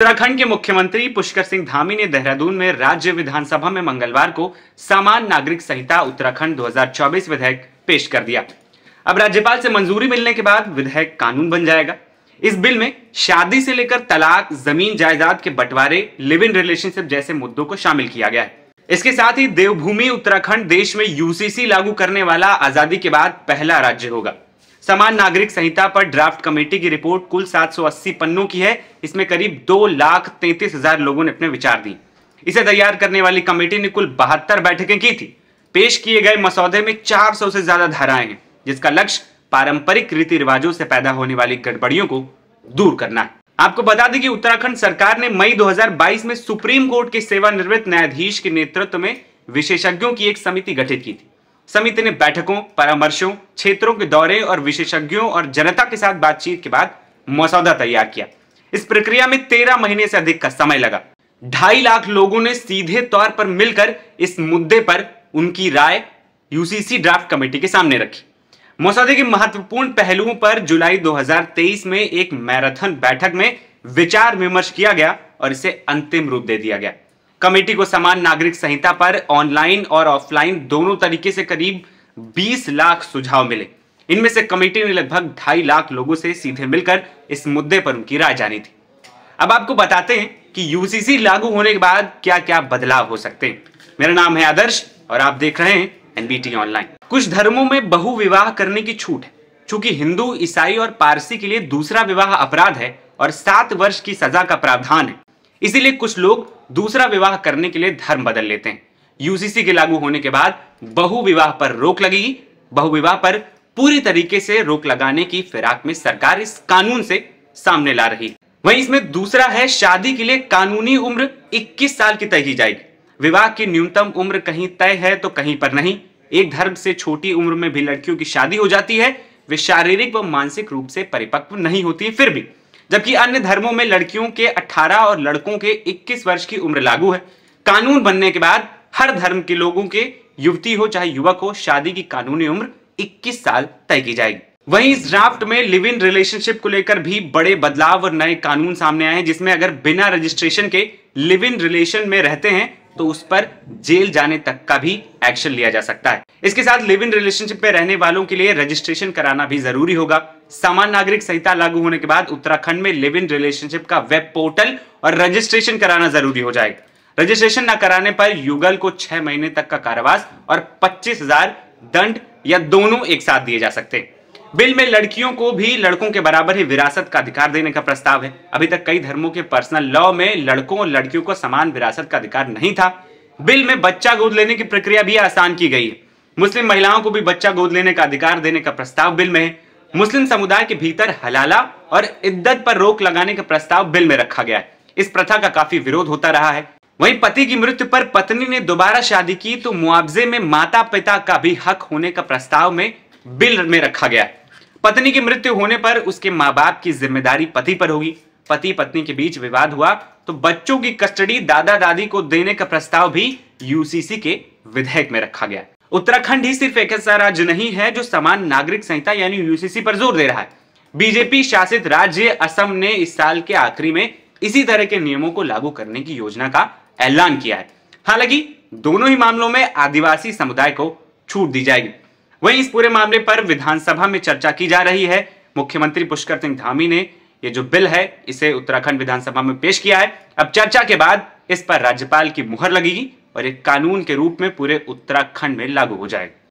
उत्तराखंड के मुख्यमंत्री पुष्कर सिंह धामी ने देहरादून में राज्य विधानसभा में मंगलवार को सामान्य नागरिक संहिता उत्तराखंड 2024 विधेयक पेश कर दिया। अब राज्यपाल से मंजूरी मिलने के बाद विधेयक कानून बन जाएगा। इस बिल में शादी से लेकर तलाक, जमीन जायदाद के बंटवारे, लिव इन रिलेशनशिप जैसे मुद्दों को शामिल किया गया है। इसके साथ ही देवभूमि उत्तराखंड देश में यूसीसी लागू करने वाला आजादी के बाद पहला राज्य होगा। समान नागरिक संहिता पर ड्राफ्ट कमेटी की रिपोर्ट कुल 780 पन्नों की है। इसमें करीब 2,33,000 लोगों ने अपने विचार दिए। इसे तैयार करने वाली कमेटी ने कुल 72 बैठकें की थी। पेश किए गए मसौदे में 400 से ज्यादा धाराएं हैं, जिसका लक्ष्य पारंपरिक रीति रिवाजों से पैदा होने वाली गड़बड़ियों को दूर करना है। आपको बता दें कि उत्तराखंड सरकार ने मई 2022 में सुप्रीम कोर्ट के सेवानिवृत्त न्यायाधीश के नेतृत्व में विशेषज्ञों की एक समिति गठित की थी। समिति ने बैठकों, परामर्शों, क्षेत्रों के दौरे और विशेषज्ञों और जनता के साथ बातचीत के बाद मसौदा तैयार किया। इस प्रक्रिया में 13 महीने से अधिक का समय लगा। 2.5 लाख लोगों ने सीधे तौर पर मिलकर इस मुद्दे पर उनकी राय यूसीसी ड्राफ्ट कमेटी के सामने रखी। मसौदे के महत्वपूर्ण पहलुओं पर जुलाई 2023 में एक मैराथन बैठक में विचार विमर्श किया गया और इसे अंतिम रूप दे दिया गया। कमेटी को समान नागरिक संहिता पर ऑनलाइन और ऑफलाइन दोनों तरीके से करीब 20 लाख सुझाव मिले। इनमें से कमेटी ने लगभग 2.5 लाख लोगों से सीधे मिलकर इस मुद्दे पर उनकी राय जानी थी। अब आपको बताते हैं कि यूसीसी लागू होने के बाद क्या क्या बदलाव हो सकते हैं। मेरा नाम है आदर्श और आप देख रहे हैं एनबीटी ऑनलाइन। कुछ धर्मों में बहु विवाह करने की छूट है। चूंकि हिंदू, ईसाई और पारसी के लिए दूसरा विवाह अपराध है और 7 वर्ष की सजा का प्रावधान है, इसीलिए कुछ लोग दूसरा विवाह करने के लिए धर्म बदल लेते हैं। यूसीसी के लागू होने के बाद बहु विवाह पर रोक लगेगी। बहु विवाह पर पूरी तरीके से रोक लगाने की फिराक में सरकार इस कानून से सामने ला रही है। वहीं इसमें दूसरा है, शादी के लिए कानूनी उम्र 21 साल की तय की जाएगी। विवाह की न्यूनतम उम्र कहीं तय है तो कहीं पर नहीं। एक धर्म से छोटी उम्र में भी लड़कियों की शादी हो जाती है। वे शारीरिक व मानसिक रूप से परिपक्व नहीं होती फिर भी, जबकि अन्य धर्मों में लड़कियों के 18 और लड़कों के 21 वर्ष की उम्र लागू है। कानून बनने के बाद हर धर्म के लोगों के, युवती हो चाहे युवक हो, शादी की कानूनी उम्र 21 साल तय की जाएगी। वहीं इस ड्राफ्ट में लिव इन रिलेशनशिप को लेकर भी बड़े बदलाव और नए कानून सामने आए हैं, जिसमें अगर बिना रजिस्ट्रेशन के लिव इन रिलेशन में रहते हैं तो उस पर जेल जाने तक का भी एक्शन लिया जा सकता है। इसके साथ लिव इन रिलेशनशिप में रहने वालों के लिए रजिस्ट्रेशन कराना भी जरूरी होगा। सामान्य नागरिक संहिता लागू होने के बाद उत्तराखंड में लिव इन रिलेशनशिप का वेब पोर्टल और रजिस्ट्रेशन कराना जरूरी हो जाएगा। रजिस्ट्रेशन न कराने पर युगल को 6 महीने तक का कारावास और 25,000 दंड या दोनों एक साथ दिए जा सकते हैं। बिल में लड़कियों को भी लड़कों के बराबर ही विरासत का अधिकार देने का प्रस्ताव है। अभी तक कई धर्मों के पर्सनल लॉ में लड़कों और लड़कियों को समान विरासत का अधिकार नहीं था। बिल में बच्चा गोद लेने की प्रक्रिया भी आसान की गई है। मुस्लिम महिलाओं को भी बच्चा गोद लेने का अधिकार देने का प्रस्ताव बिल में है। मुस्लिम समुदाय के भीतर हलाला और इद्दत पर रोक लगाने का प्रस्ताव बिल में रखा गया है। इस प्रथा का काफी विरोध होता रहा है। वहीं पति की मृत्यु पर पत्नी ने दोबारा शादी की तो मुआवजे में माता पिता का भी हक होने का प्रस्ताव में बिल में रखा गया है। पत्नी की मृत्यु होने पर उसके माँ बाप की जिम्मेदारी पति पर होगी। पति पत्नी के बीच विवाद हुआ तो बच्चों की कस्टडी दादा दादी को देने का प्रस्ताव भी यूसीसी के विधेयक में रखा गया है। उत्तराखंड ही सिर्फ एक ऐसा राज्य नहीं है जो समान नागरिक संहिता यानी यूसीसी पर जोर दे रहा है। बीजेपी शासित राज्य असम ने इस साल के आखिरी में इसी तरह के नियमों को लागू करने की योजना का ऐलान किया है। हालांकि दोनों ही मामलों में आदिवासी समुदाय को छूट दी जाएगी। वहीं इस पूरे मामले पर विधानसभा में चर्चा की जा रही है। मुख्यमंत्री पुष्कर सिंह धामी ने ये जो बिल है इसे उत्तराखंड विधानसभा में पेश किया है। अब चर्चा के बाद इस पर राज्यपाल की मुहर लगेगी और एक कानून के रूप में पूरे उत्तराखंड में लागू हो जाएगा।